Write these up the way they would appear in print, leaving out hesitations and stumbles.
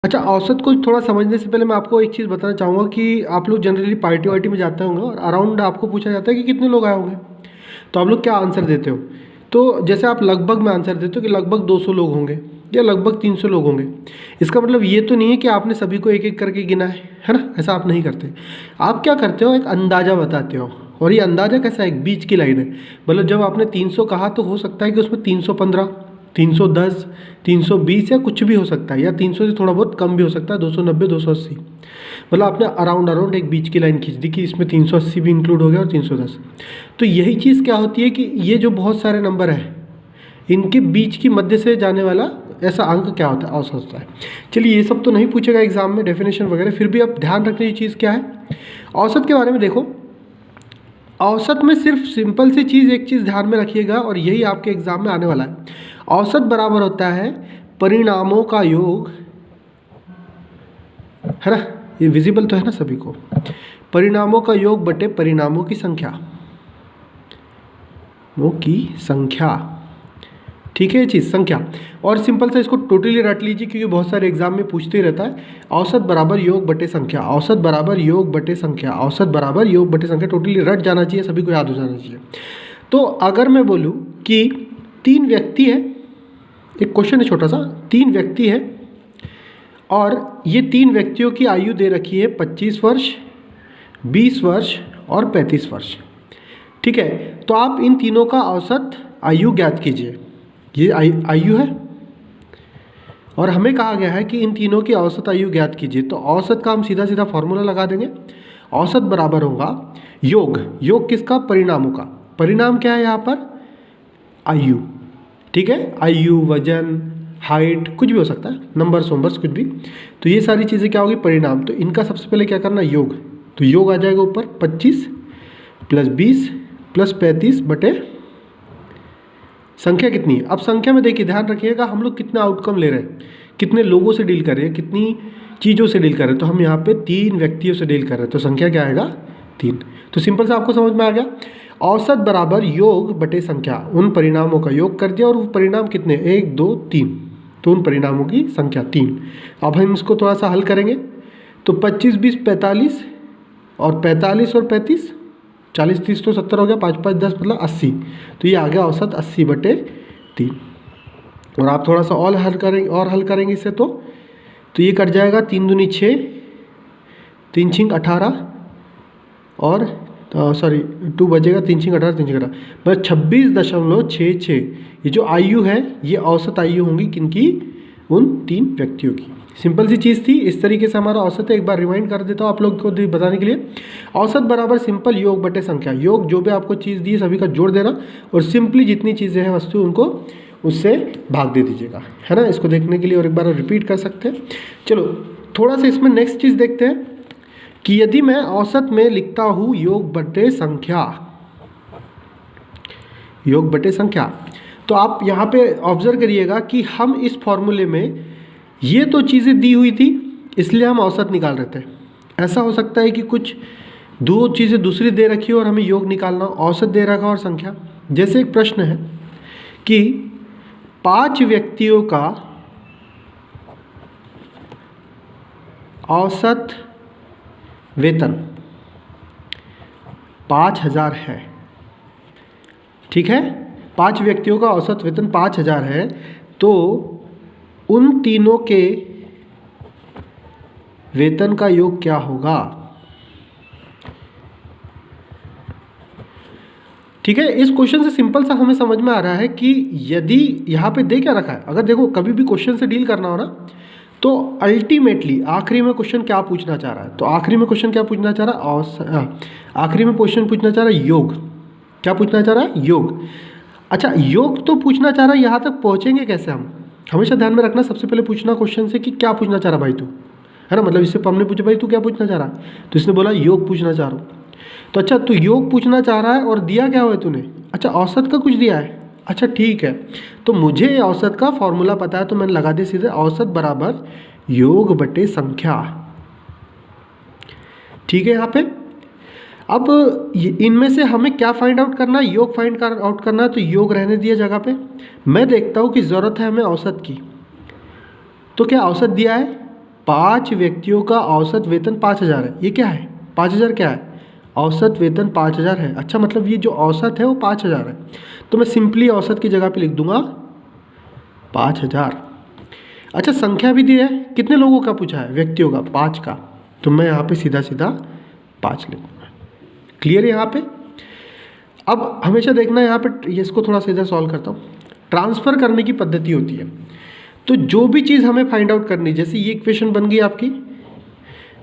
अच्छा, औसत को थोड़ा समझने से पहले मैं आपको एक चीज़ बताना चाहूँगा कि आप लोग जनरली पार्टी वार्टी में जाते होंगे और अराउंड आपको पूछा जाता है कि कितने लोग आए होंगे, तो आप लोग क्या आंसर देते हो? तो जैसे आप लगभग में आंसर देते हो कि लगभग 200 लोग होंगे या लगभग 300 लोग होंगे। इसका मतलब ये तो नहीं है कि आपने सभी को एक एक करके गिना है ना? ऐसा आप नहीं करते। आप क्या करते हो, एक अंदाज़ा बताते हो, और ये अंदाज़ा कैसा है, एक बीच की लाइन है। मतलब जब आपने 300 कहा तो हो सकता है कि उसमें 315, 310, 320 या कुछ भी हो सकता है, या 300 से थोड़ा बहुत कम भी हो सकता है, 290, 280। मतलब आपने अराउंड एक बीच की लाइन खींच दी कि इसमें 380 भी इंक्लूड हो गया और 310। तो यही चीज़ क्या होती है कि ये जो बहुत सारे नंबर हैं, इनके बीच की मध्य से जाने वाला ऐसा अंक क्या होता है, औसत होता है। चलिए, ये सब तो नहीं पूछेगा एग्जाम में, डेफिनेशन वगैरह, फिर भी आप ध्यान रखने की चीज़ क्या है, औसत के बारे में देखो। औसत में सिर्फ सिंपल सी चीज़, एक चीज़ ध्यान में रखिएगा, और यही आपके एग्जाम में आने वाला है। औसत बराबर होता है परिणामों का योग, है ना? ये विजिबल तो है ना सभी को। परिणामों का योग बटे परिणामों की संख्या, वो की संख्या, ठीक है, ये चीज़ संख्या। और सिंपल सा इसको टोटली रट लीजिए, क्योंकि बहुत सारे एग्जाम में पूछते ही रहता है। औसत बराबर योग बटे संख्या, औसत बराबर योग बटे संख्या, औसत बराबर योग बटे संख्या, टोटली रट जाना चाहिए, सभी को याद हो जाना चाहिए। तो अगर मैं बोलूँ कि 3 व्यक्ति है, एक क्वेश्चन है छोटा सा, 3 व्यक्ति है और ये 3 व्यक्तियों की आयु दे रखी है 25 वर्ष, 20 वर्ष और 35 वर्ष, ठीक है। तो आप इन तीनों का औसत आयु ज्ञात कीजिए। ये आयु है और हमें कहा गया है कि इन तीनों की औसत आयु ज्ञात कीजिए। तो औसत का हम सीधा सीधा फॉर्मूला लगा देंगे। औसत बराबर होगा योग, योग किसका, परिणामों का। परिणाम क्या है यहाँ पर, आयु, ठीक है। आयु, वजन, हाइट, कुछ भी हो सकता है, नंबर्स वंबर्स कुछ भी। तो ये सारी चीज़ें क्या होगी, परिणाम। तो इनका सबसे पहले क्या करना, योग। तो योग आ जाएगा ऊपर 25 प्लस 20 प्लस 35 बटे संख्या कितनी है। अब संख्या में देखिए, ध्यान रखिएगा, हम लोग कितना आउटकम ले रहे हैं, कितने लोगों से डील कर रहे हैं, कितनी चीज़ों से डील कर रहे हैं। तो हम यहाँ पे 3 व्यक्तियों से डील कर रहे हैं, तो संख्या क्या आएगा, 3। तो सिंपल से आपको समझ में आ गया। औसत बराबर योग बटे संख्या, उन परिणामों का योग कर दिया, और वो परिणाम कितने, 1 2 3, तो उन परिणामों की संख्या 3। अब हम इसको थोड़ा सा हल करेंगे। तो 25 20 45, और 45 और 35, 40 30 तो 70 हो गया, 5 5 10 मतलब 80। तो ये आ गया औसत 80 बटे 3। और आप थोड़ा सा और हल करेंगे इससे, तो ये कट जाएगा, 3 दूनी 6, 3 छिंग 18, और सॉरी 2 बचेगा, 3 छिंग 18, 3 छिंग 18, मतलब 26.66। ये जो आयु है, ये औसत आयु होंगी किनकी, उन 3 व्यक्तियों की। सिंपल सी चीज़ थी। इस तरीके से हमारा औसत है। एक बार रिमाइंड कर देता हूँ आप लोग को बताने के लिए। औसत बराबर सिंपल योग बटे संख्या, योग जो भी आपको चीज़ दी है सभी का जोड़ देना, और सिंपली जितनी चीज़ें हैं वस्तु, उनको उससे भाग दे दीजिएगा, है ना। इसको देखने के लिए और एक बार रिपीट कर सकते हैं। चलो थोड़ा सा इसमें नेक्स्ट चीज़ देखते हैं कि यदि मैं औसत में लिखता हूँ योग बटे संख्या, योग बटे संख्या, तो आप यहाँ पे ऑब्जर्व करिएगा कि हम इस फॉर्मूले में ये तो चीज़ें दी हुई थी, इसलिए हम औसत निकाल रहे थे। ऐसा हो सकता है कि कुछ 2 चीज़ें दूसरी दे रखी हो और हमें योग निकालना, औसत दे रखा और संख्या। जैसे एक प्रश्न है कि 5 व्यक्तियों का औसत वेतन 5000 है, ठीक है। 5 व्यक्तियों का औसत वेतन 5000 है, तो उन तीनों के वेतन का योग क्या होगा, ठीक है। इस क्वेश्चन से सिंपल सा हमें समझ में आ रहा है कि यदि यहाँ पे दे क्या रखा है, अगर देखो कभी भी क्वेश्चन से डील करना हो ना, तो अल्टीमेटली आखिरी में क्वेश्चन क्या पूछना चाह रहा है, तो आखिरी में क्वेश्चन क्या पूछना चाह रहा है, आखिरी में क्वेश्चन पूछना चाह रहा है योग। क्या पूछना चाह रहा है, योग। अच्छा, योग तो पूछना चाह रहा है, यहाँ तक पहुँचेंगे कैसे हम, हमेशा ध्यान में रखना। सबसे पहले पूछना क्वेश्चन से कि क्या पूछना चाह रहा भाई तू, है ना। मतलब इससे हमने पूछा भाई तू क्या पूछना चाह रहा, तो इसने बोला योग पूछना चाह रहा हूँ। तो अच्छा, तू योग पूछना चाह रहा है और दिया क्या हुआ है तूने, अच्छा औसत का कुछ दिया है, अच्छा ठीक है। तो मुझे औसत का फॉर्मूला पता है, तो मैंने लगा दिया सीधे, औसत बराबर योग बटे संख्या, ठीक है। यहाँ पे अब इनमें से हमें क्या फाइंड आउट करना है, योग फाइंड आउट करना है। तो योग रहने दिया जगह पे, मैं देखता हूँ कि ज़रूरत है हमें औसत की। तो क्या औसत दिया है, 5 व्यक्तियों का औसत वेतन 5,000 है। ये क्या है? 5,000 क्या है? औसत वेतन 5,000 है। अच्छा, मतलब ये जो औसत है वो 5,000 है, तो मैं सिंपली औसत की जगह पे लिख दूंगा 5,000। अच्छा, संख्या भी दी है, कितने लोगों का पूछा है? व्यक्तियों का, 5 का, तो मैं यहाँ पे सीधा सीधा 5 लिखूँगा। क्लियर है यहाँ पे? अब हमेशा देखना यहाँ पे, इसको थोड़ा सा इधर सॉल्व करता हूँ। ट्रांसफ़र करने की पद्धति होती है, तो जो भी चीज़ हमें फाइंड आउट करनी, जैसे ये इक्वेशन बन गई आपकी,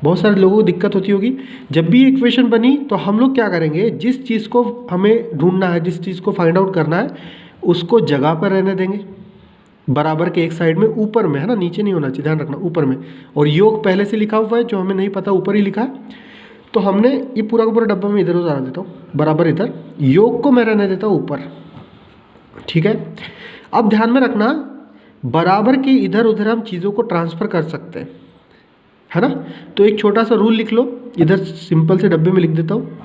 बहुत सारे लोगों को दिक्कत होती होगी, जब भी इक्वेशन बनी तो हम लोग क्या करेंगे, जिस चीज़ को हमें ढूंढना है, जिस चीज़ को फाइंड आउट करना है, उसको जगह पर रहने देंगे, बराबर के एक साइड में, ऊपर में, है ना, नीचे नहीं होना चाहिए, ध्यान रखना, ऊपर में। और योग पहले से लिखा हुआ है, जो हमें नहीं पता ऊपर ही लिखा है, तो हमने ये पूरा का पूरा डब्बा में इधर उतार देता हूँ, बराबर इधर, योग को मैं रहने देता हूँ ऊपर। ठीक है, अब ध्यान में रखना, बराबर के इधर उधर हम चीज़ों को ट्रांसफ़र कर सकते हैं, है ना। तो एक छोटा सा रूल लिख लो, इधर सिंपल से डब्बे में लिख देता हूँ।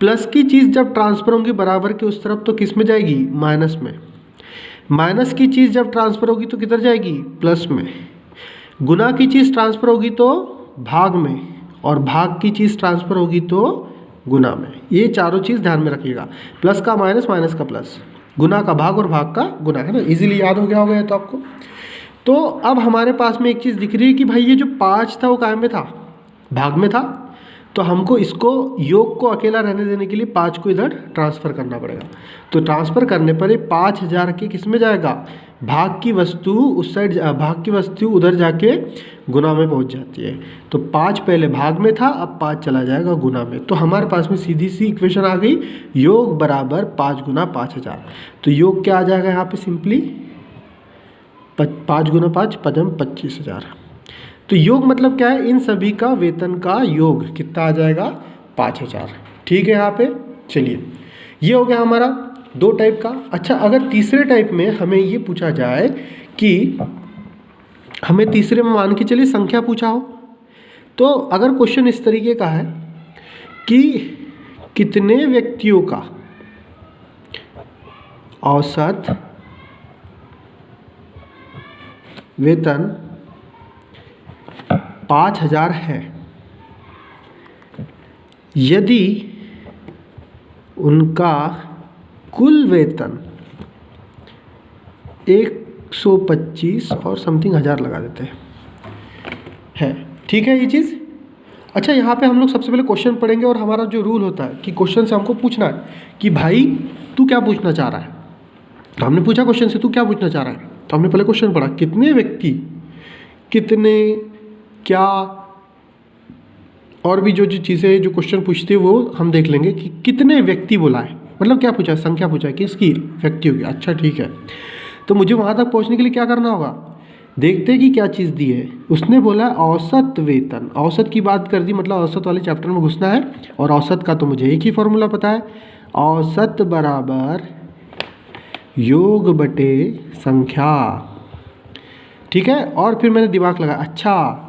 प्लस की चीज़ जब ट्रांसफ़र होगी बराबर के उस तरफ, तो किस में जाएगी? माइनस में। माइनस की चीज़ जब ट्रांसफ़र होगी तो किधर जाएगी? प्लस में। गुना की चीज़ ट्रांसफ़र होगी तो भाग में, और भाग की चीज़ ट्रांसफ़र होगी तो गुना में। ये चारों चीज़ ध्यान में रखिएगा, प्लस का माइनस, माइनस का प्लस, गुना का भाग और भाग का गुना, है ना। इजीली याद हो गया होगा ये तो आपको। तो अब हमारे पास में एक चीज़ दिख रही है कि भाई ये जो 5 था वो काय में था? भाग में था, तो हमको इसको, योग को अकेला रहने देने के लिए 5 को इधर ट्रांसफ़र करना पड़ेगा। तो ट्रांसफ़र करने पर ये 5,000 के किस में जाएगा? भाग की वस्तु उस साइड, भाग की वस्तु उधर जाके गुना में पहुंच जाती है। तो 5 पहले भाग में था, अब 5 चला जाएगा गुना में। तो हमारे पास में सीधी सी इक्वेशन आ गई, योग बराबर 5 गुना 5,000। तो योग क्या आ जाएगा यहाँ पे? सिंपली 5 गुना 5 पदम 25,000। तो योग मतलब क्या है? इन सभी का वेतन का योग कितना आ जाएगा? 5,000। ठीक है यहाँ पे। चलिए, ये हो गया हमारा 2 टाइप का। अच्छा, अगर तीसरे टाइप में हमें ये पूछा जाए कि हमें तीसरे में मान के चलिए संख्या पूछा हो, तो अगर क्वेश्चन इस तरीके का है कि कितने व्यक्तियों का औसत वेतन 5,000 है, यदि उनका कुल वेतन 125 और समथिंग हज़ार लगा देते हैं। ठीक है ये चीज़। अच्छा, यहाँ पे हम लोग सबसे पहले क्वेश्चन पढ़ेंगे, और हमारा जो रूल होता है कि क्वेश्चन से हमको पूछना है कि भाई तू क्या पूछना चाह रहा है। तो हमने पूछा क्वेश्चन से, तू क्या पूछना चाह रहा है, तो हमने पहले क्वेश्चन पढ़ा, कितने व्यक्ति, कितने, क्या, और भी जो जो चीज़ें जो क्वेश्चन पूछते हैं वो हम देख लेंगे कि कितने व्यक्ति बोला है, मतलब क्या पूछा है? संख्या पूछा है, किसकी? व्यक्तियों की। अच्छा ठीक है, तो मुझे वहाँ तक पहुँचने के लिए क्या करना होगा? देखते हैं कि क्या चीज़ दी है। उसने बोला औसत वेतन, औसत की बात कर दी, मतलब औसत वाले चैप्टर में घुसना है। और औसत का तो मुझे एक ही फॉर्मूला पता है, औसत बराबर योग बटे संख्या। ठीक है, और फिर मैंने दिमाग लगाया, अच्छा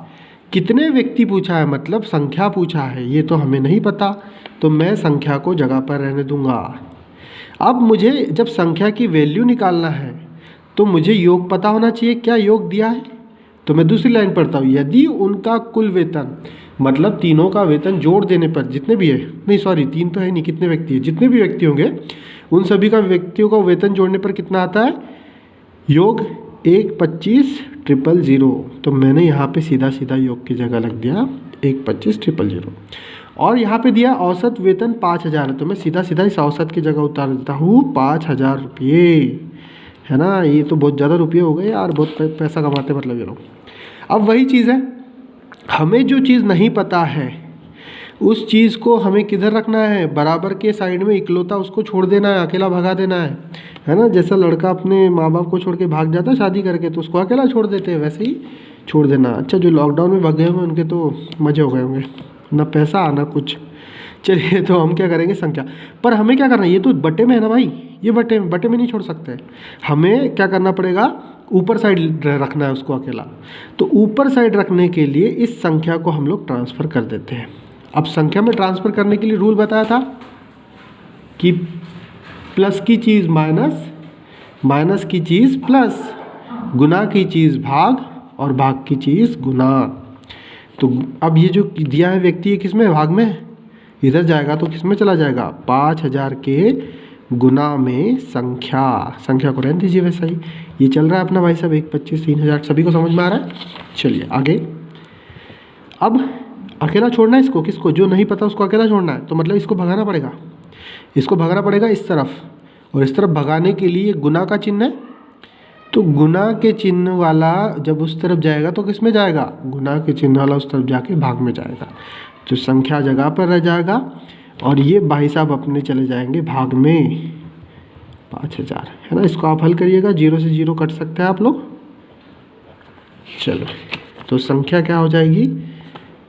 कितने व्यक्ति पूछा है, मतलब संख्या पूछा है, ये तो हमें नहीं पता, तो मैं संख्या को जगह पर रहने दूंगा। अब मुझे जब संख्या की वैल्यू निकालना है तो मुझे योग पता होना चाहिए, क्या योग दिया है। तो मैं दूसरी लाइन पढ़ता हूँ, यदि उनका कुल वेतन, मतलब तीनों का वेतन जोड़ देने पर, जितने भी है, नहीं सॉरी 3 तो है नहीं, कितने व्यक्ति है, जितने भी व्यक्ति होंगे उन सभी का व्यक्तियों का वेतन जोड़ने पर कितना आता है? योग 125,000। तो मैंने यहाँ पे सीधा सीधा योग की जगह लग दिया 125,000। और यहाँ पे दिया औसत वेतन 5,000 है, तो मैं सीधा सीधा इस औसत की जगह उतार देता हूँ 5,000 रुपये, है ना। ये तो बहुत ज़्यादा रुपये हो गए यार, बहुत पैसा कमाते मतलब ये लोग। अब वही चीज़ है, हमें जो चीज़ नहीं पता है उस चीज़ को हमें किधर रखना है? बराबर के साइड में, इकलौता उसको छोड़ देना है, अकेला भगा देना है ना। जैसा लड़का अपने माँ बाप को छोड़ के भाग जाता है शादी करके, तो उसको अकेला छोड़ देते हैं, वैसे ही छोड़ देना। अच्छा, जो लॉकडाउन में भाग गए होंगे उनके तो मज़े हो गए होंगे, ना पैसा ना कुछ। चलिए, तो हम क्या करेंगे? संख्या पर हमें क्या करना है? ये तो बटे में है ना भाई, ये बटे में नहीं छोड़ सकते, हमें क्या करना पड़ेगा? ऊपर साइड रखना है उसको अकेला। तो ऊपर साइड रखने के लिए इस संख्या को हम लोग ट्रांसफ़र कर देते हैं। अब संख्या में ट्रांसफ़र करने के लिए रूल बताया था कि प्लस की चीज़ माइनस, माइनस की चीज़ प्लस, गुना की चीज़ भाग, और भाग की चीज़ गुना। तो अब ये जो दिया है व्यक्ति है किस में, भाग में, इधर जाएगा तो किस में चला जाएगा, 5000 के गुना में संख्या को रहने दीजिए वैसा ही। ये चल रहा है अपना भाई साहब 1, 25, 3000, सभी को समझ में आ रहा है। चलिए आगे। अब अकेला छोड़ना है इसको, किसको, जो नहीं पता उसको अकेला छोड़ना है, तो मतलब इसको भगाना पड़ेगा, इसको भगाना पड़ेगा इस तरफ, और इस तरफ भगाने के लिए गुना का चिन्ह है, तो गुना के चिन्ह वाला जब उस तरफ जाएगा तो किस में जाएगा, गुना के चिन्ह वाला उस तरफ जाके भाग में जाएगा, तो संख्या जगह पर रह जाएगा, और ये भाई साहब अपने चले जाएंगे भाग में 5000, है ना। इसको आप हल करिएगा, 0 से 0 कट सकते हैं आप लोग। चलो, तो संख्या क्या हो जाएगी,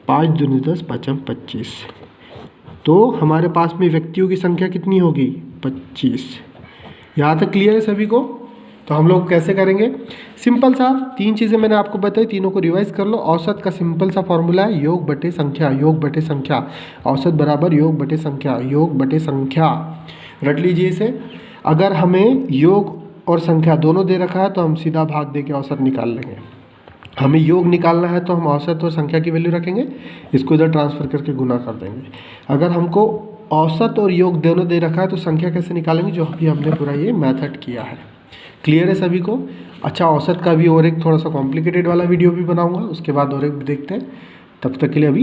5 दूनी 10, 5 25। तो हमारे पास में व्यक्तियों की संख्या कितनी होगी, 25। यहाँ तक क्लियर है सभी को। तो हम लोग कैसे करेंगे, सिंपल सा 3 चीज़ें मैंने आपको बताई, तीनों को रिवाइज कर लो। औसत का सिंपल सा फॉर्मूला है योग बटे संख्या, योग बटे संख्या, औसत बराबर योग बटे संख्या, योग बटे संख्या, रट लीजिए इसे। अगर हमें योग और संख्या दोनों दे रखा है तो हम सीधा भाग दे के औसत निकाल लेंगे। हमें योग निकालना है तो हम औसत और संख्या की वैल्यू रखेंगे, इसको इधर ट्रांसफर करके गुना कर देंगे। अगर हमको औसत और योग दोनों दे रखा है तो संख्या कैसे निकालेंगे, जो अभी हमने पूरा ये मेथड किया है। क्लियर है सभी को। अच्छा, औसत का भी और एक थोड़ा सा कॉम्प्लिकेटेड वाला वीडियो भी बनाऊंगा, उसके बाद और एक देखते हैं। तब तक के लिए अभी